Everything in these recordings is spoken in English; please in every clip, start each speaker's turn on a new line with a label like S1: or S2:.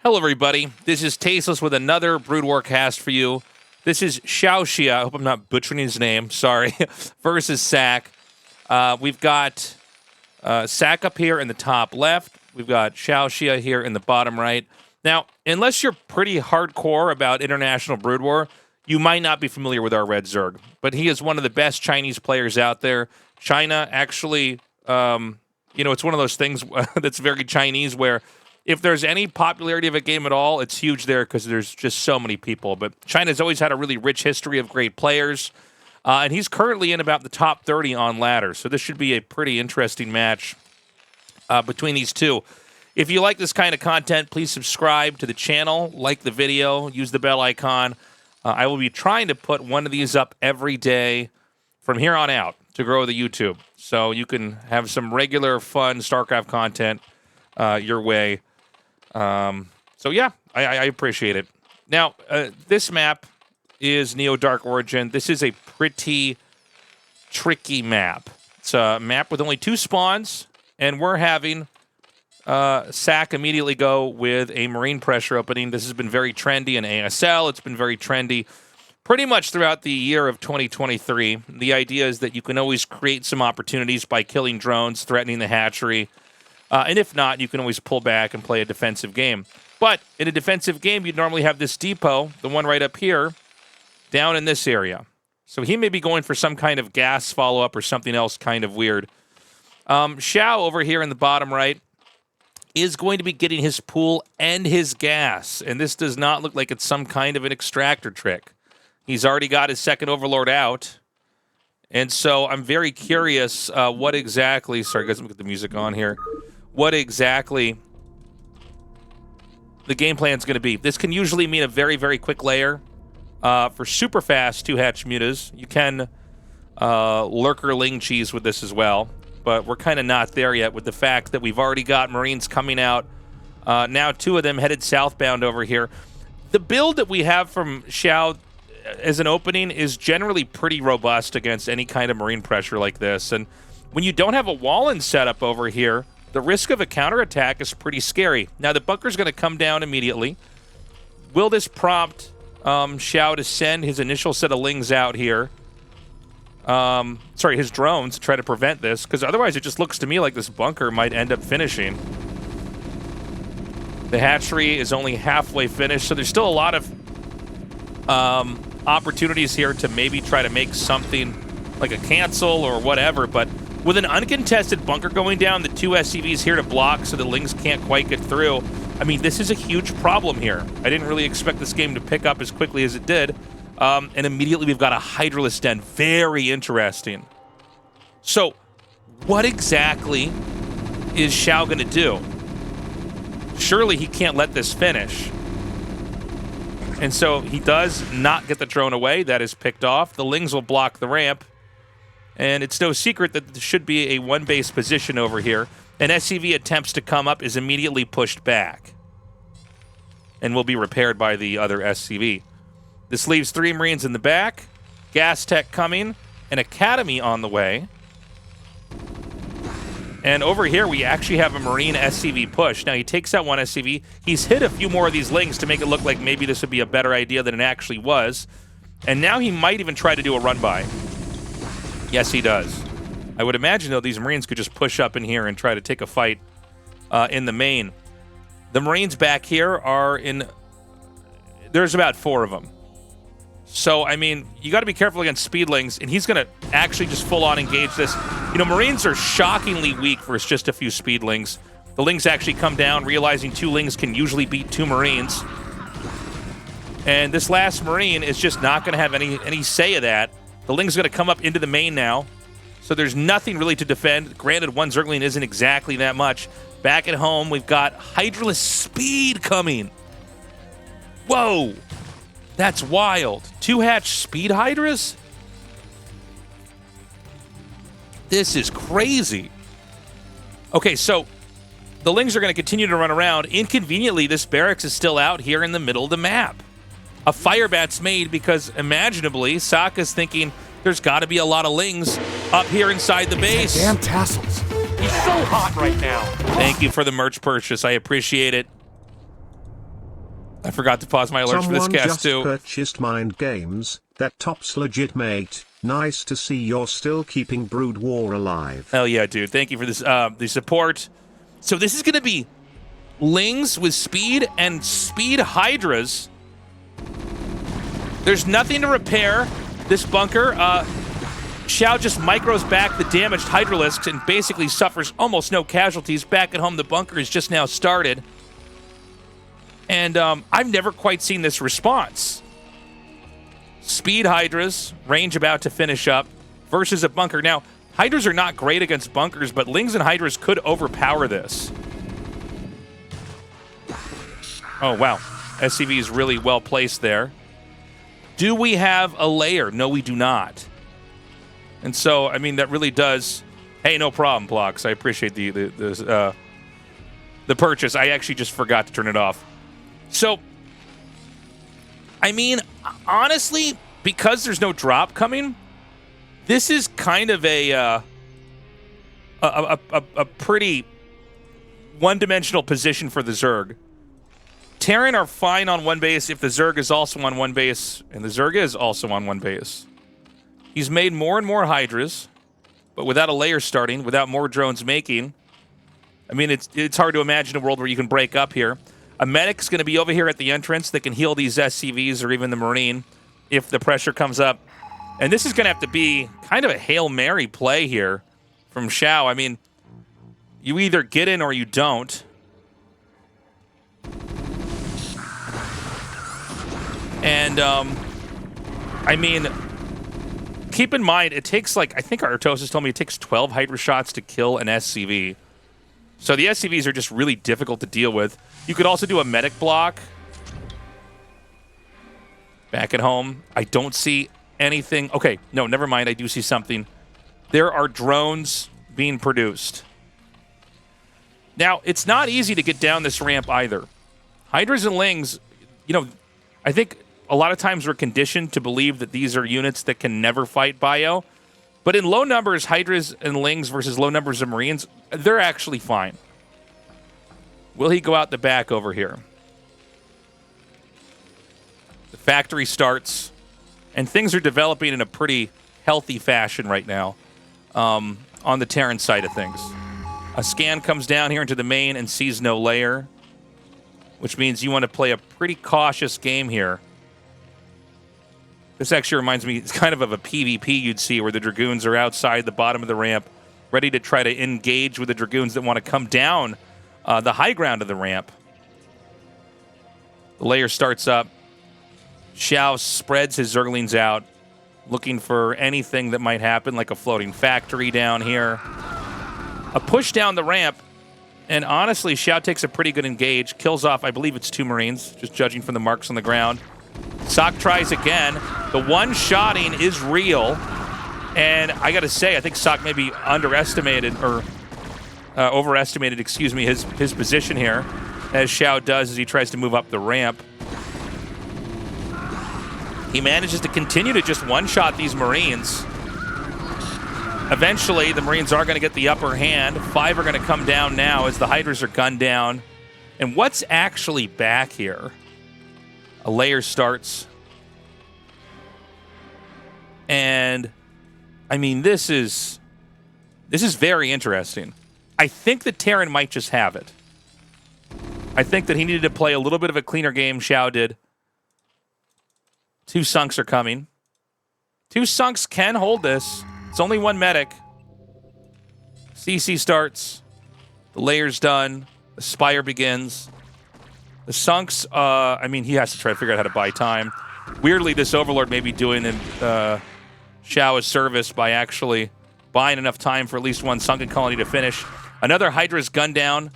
S1: Hello, everybody. This is Tasteless with another Brood War cast for you. This is Xiaoxia, I hope I'm not butchering his name, sorry, versus Sack. We've got Sack up here in the top left. We've got Xiaoxia here in the bottom right. Now, unless you're pretty hardcore about International Brood War, you might not be familiar with our Red Zerg. But he is one of the best Chinese players out there. China actually, it's one of those things that's very Chinese where if there's any popularity of a game at all, it's huge there because there's just so many people. But China's always had a really rich history of great players. And he's currently in about the top 30 on ladder. So this should be a pretty interesting match between these two. If you like this kind of content, please subscribe to the channel, like the video, use the bell icon. I will be trying to put one of these up every day from here on out to grow the YouTube. So you can have some regular, fun StarCraft content your way. So yeah, I appreciate it. Now, this map is Neo Dark Origin. This is a pretty tricky map. It's a map with only 2 spawns, and we're having Sack immediately go with a marine pressure opening. This has been very trendy in ASL. It's been very trendy pretty much throughout the year of 2023. The idea is that you can always create some opportunities by killing drones, threatening the hatchery. And if not, you can always pull back and play a defensive game. But in a defensive game, you'd normally have this depot, the one right up here, down in this area. So he may be going for some kind of gas follow-up or something else kind of weird. Xiao over here in the bottom right is going to be getting his pool and his gas. And this does not look like it's some kind of an extractor trick. He's already got his second Overlord out. And so I'm very curious what exactly... Sorry, guys, let me get the music on here. What exactly the game plan is going to be. This can usually mean a very, very quick layer. For super fast 2-hatch mutas, you can lurker Ling cheese with this as well. But we're kind of not there yet with the fact that we've already got Marines coming out. Now 2 of them headed southbound over here. The build that we have from Xiao as an opening is generally pretty robust against any kind of marine pressure like this. And when you don't have a wall-in setup over here, the risk of a counterattack is pretty scary. Now, the bunker's going to come down immediately. Will this prompt Xiao to send his initial set of Lings out here? His drones to try to prevent this, because otherwise it just looks to me like this bunker might end up finishing. The hatchery is only halfway finished, so there's still a lot of opportunities here to maybe try to make something like a cancel or whatever, but with an uncontested bunker going down, the 2 SCVs here to block so the Lings can't quite get through. I mean, this is a huge problem here. I didn't really expect this game to pick up as quickly as it did. And immediately we've got a HYDRA den. Very interesting. So, what exactly is Xiao going to do? Surely he can't let this finish. And so he does not get the drone away. That is picked off. The Lings will block the ramp. And it's no secret that there should be a 1-base position over here. An SCV attempts to come up, is immediately pushed back. And will be repaired by the other SCV. This leaves 3 Marines in the back. Gas Tech coming. An Academy on the way. And over here, we actually have a Marine SCV push. Now, he takes out 1 SCV. He's hit a few more of these Lings to make it look like maybe this would be a better idea than it actually was. And now he might even try to do a run-by. Yes, he does. I would imagine, though, these Marines could just push up in here and try to take a fight in the main. The Marines back here are in... There's about 4 of them. So, I mean, you got to be careful against Speedlings, and he's going to actually just full-on engage this. You know, Marines are shockingly weak versus just a few Speedlings. The Lings actually come down, realizing 2 Lings can usually beat 2 Marines. And this last Marine is just not going to have any say of that. The Ling's going to come up into the main now. So there's nothing really to defend. Granted, 1 Zergling isn't exactly that much. Back at home, we've got HYDRA speed coming. Whoa! That's wild. 2-hatch speed HYDRAs? This is crazy. Okay, so the Lings are going to continue to run around. Inconveniently, this barracks is still out here in the middle of the map. A firebat's made because, imaginably, Sokka's thinking there's got to be a lot of Lings up here inside the base.
S2: Damn tassels.
S3: He's so hot right now.
S1: Thank you for the merch purchase. I appreciate it. I forgot to pause my alerts for this
S2: Someone
S1: cast
S2: just
S1: too.
S2: purchased Mind Games. That top's legit, mate. Nice to see you're still keeping Brood War alive.
S1: Hell yeah, dude. Thank you for this the support. So this is going to be Lings with speed and speed Hydras. There's nothing to repair this bunker. Xiao just micros back the damaged Hydralisks and basically suffers almost no casualties. Back at home, the bunker is just now started. And I've never quite seen this response. Speed Hydras, range about to finish up, versus a bunker. Now, Hydras are not great against bunkers, but Lings and Hydras could overpower this. Oh, wow. SCV is really well placed there. Do we have a layer? No, we do not. And so, I mean, that really does... Hey, no problem, Blocks. I appreciate the purchase. I actually just forgot to turn it off. So, I mean, honestly, because there's no drop coming, this is kind of a pretty one-dimensional position for the Zerg. Terran are fine on one base if the Zerg is also on one base, and the Zerg is also on one base. He's made more and more Hydras, but without a layer starting, without more drones making, I mean, it's hard to imagine a world where you can break up here. A medic's going to be over here at the entrance that can heal these SCVs or even the Marine if the pressure comes up. And this is going to have to be kind of a Hail Mary play here from Xiao. I mean, you either get in or you don't. And, I mean, keep in mind, it takes, like, I think Artosis told me it takes 12 Hydra shots to kill an SCV. So the SCVs are just really difficult to deal with. You could also do a medic block. Back at home, I don't see anything. Okay, no, never mind. I do see something. There are drones being produced. Now, it's not easy to get down this ramp either. Hydras and Lings, you know, I think a lot of times we're conditioned to believe that these are units that can never fight bio. But in low numbers, Hydras and Lings versus low numbers of Marines, they're actually fine. Will he go out the back over here? The factory starts, and things are developing in a pretty healthy fashion right now on the Terran side of things. A scan comes down here into the main and sees no layer, which means you want to play a pretty cautious game here. This actually reminds me, it's kind of a PvP you'd see where the Dragoons are outside the bottom of the ramp, ready to try to engage with the Dragoons that want to come down the high ground of the ramp. The layer starts up. Xiao spreads his Zerglings out, looking for anything that might happen, like a floating factory down here. A push down the ramp, and honestly, Xiao takes a pretty good engage, kills off, I believe it's 2 Marines, just judging from the marks on the ground. Sock tries again. The one-shotting is real, and I got to say, I think Sock maybe underestimated, or overestimated, excuse me, his position here, as Xiao does as he tries to move up the ramp. He manages to continue to just one-shot these Marines. Eventually, the Marines are going to get the upper hand. 5 are going to come down now as the Hydras are gunned down. And what's actually back here? A layer starts. And, I mean, this is very interesting. I think that Terran might just have it. I think that he needed to play a little bit of a cleaner game, Xiao did. 2 Sunks are coming. 2 Sunks can hold this. It's only 1 medic. CC starts. The layer's done. The Spire begins. The Sunks, I mean, he has to try to figure out how to buy time. Weirdly, this Overlord may be doing Xiao a service by actually buying enough time for at least 1 Sunken Colony to finish. Another Hydra's gunned down,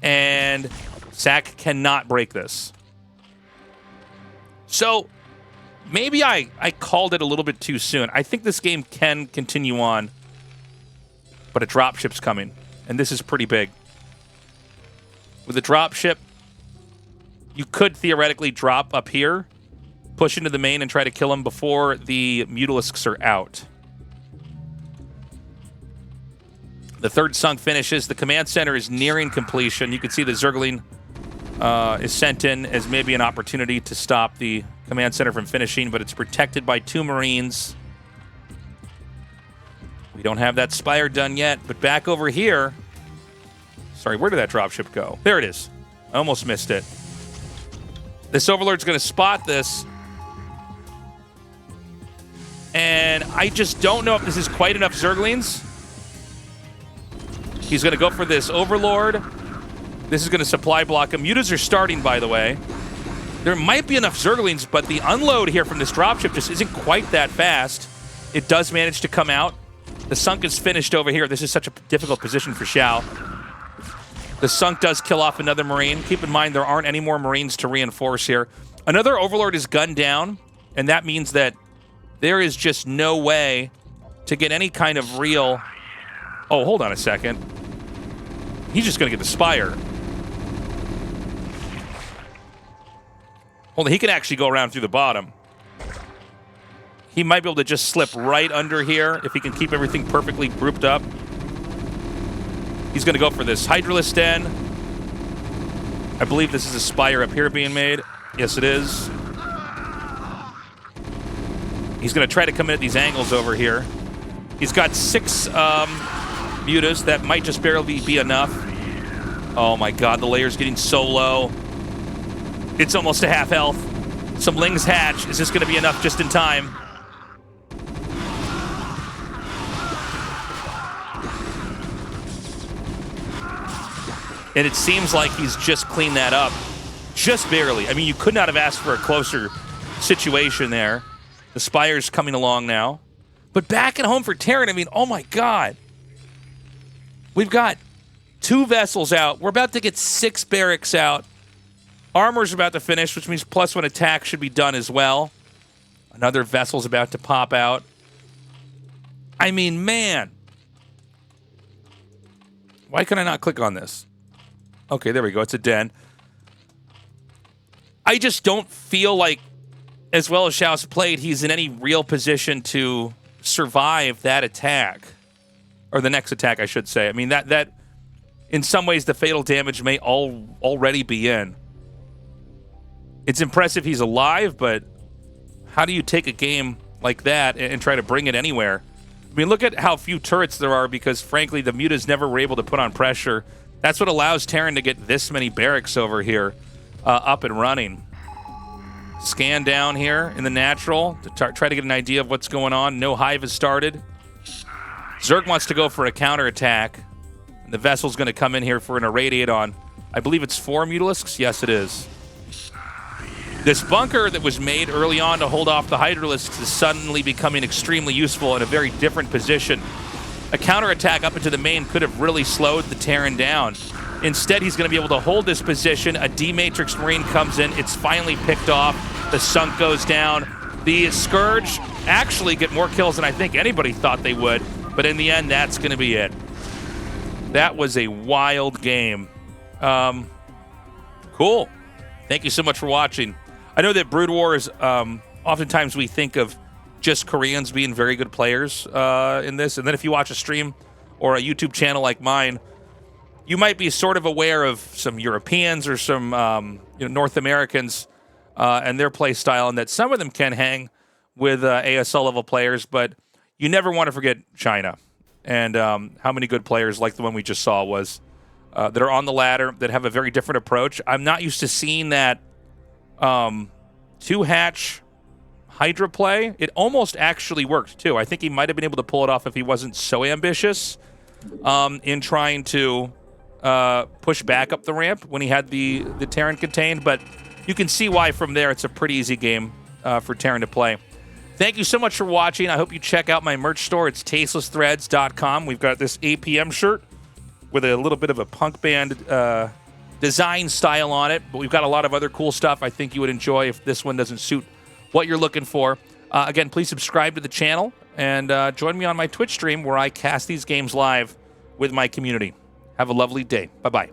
S1: and Sack cannot break this. So, maybe I called it a little bit too soon. I think this game can continue on, but a dropship's coming, and this is pretty big. With a dropship, you could theoretically drop up here, push into the main, and try to kill him before the Mutalisks are out. The 3rd Sunk finishes. The command center is nearing completion. You can see the Zergling is sent in as maybe an opportunity to stop the command center from finishing, but it's protected by 2 Marines. We don't have that spire done yet, but back over here... Sorry, where did that dropship go? There it is. I almost missed it. This Overlord's going to spot this. And I just don't know if this is quite enough Zerglings. He's going to go for this Overlord. This is going to supply block him. Mutas are starting, by the way. There might be enough Zerglings, but the unload here from this dropship just isn't quite that fast. It does manage to come out. The sunk is finished over here. This is such a difficult position for Xiao. The sunk does kill off another Marine. Keep in mind, there aren't any more Marines to reinforce here. Another Overlord is gunned down, and that means that there is just no way to get any kind of real... Oh, hold on a second. He's just going to get the Spire. Hold on, he can actually go around through the bottom. He might be able to just slip right under here if he can keep everything perfectly grouped up. He's going to go for this Hydralist Den. I believe this is a Spire up here being made. Yes, it is. He's going to try to come in at these angles over here. He's got 6 mutas. That might just barely be enough. Oh my god, the layer's getting so low. It's almost to half health. Some Lings hatch. Is this going to be enough just in time? And it seems like he's just cleaned that up. Just barely. I mean, you could not have asked for a closer situation there. The Spire's coming along now. But back at home for Terran, I mean, oh my god. We've got 2 vessels out. We're about to get 6 barracks out. Armor's about to finish, which means +1 attack should be done as well. Another vessel's about to pop out. I mean, man. Why can I not click on this? Okay, there we go. It's a den. I just don't feel like, as well as Xiao's played, he's in any real position to survive that attack. Or the next attack, I should say. I mean, that in some ways, the fatal damage may already be in. It's impressive he's alive, but how do you take a game like that and try to bring it anywhere? I mean, look at how few turrets there are because, frankly, the mutas never were able to put on pressure. That's what allows Terran to get this many barracks over here up and running. Scan down here in the natural to try to get an idea of what's going on. No hive has started. Zerg wants to go for a counterattack. And the vessel's going to come in here for an irradiate on, I believe it's 4 Mutalisks? Yes, it is. This bunker that was made early on to hold off the Hydralisks is suddenly becoming extremely useful in a very different position. A counterattack up into the main could have really slowed the Terran down. Instead, he's going to be able to hold this position. A D-Matrix Marine comes in. It's finally picked off. The sunk goes down. The Scourge actually get more kills than I think anybody thought they would. But in the end, that's going to be it. That was a wild game. Cool. Thank you so much for watching. I know that Brood Wars, oftentimes we think of just Koreans being very good players in this. And then if you watch a stream or a YouTube channel like mine, you might be sort of aware of some Europeans or some North Americans and their play style, and that some of them can hang with ASL level players, but you never want to forget China and how many good players like the one we just saw was that are on the ladder that have a very different approach. I'm not used to seeing that 2-hatch HYDRA play. It almost actually worked, too. I think he might have been able to pull it off if he wasn't so ambitious in trying to push back up the ramp when he had the Terran contained, but you can see why from there it's a pretty easy game for Terran to play. Thank you so much for watching. I hope you check out my merch store. It's tastelessthreads.com. We've got this APM shirt with a little bit of a punk band design style on it, but we've got a lot of other cool stuff I think you would enjoy if this one doesn't suit what you're looking for. Again, please subscribe to the channel and join me on my Twitch stream where I cast these games live with my community. Have a lovely day. Bye-bye.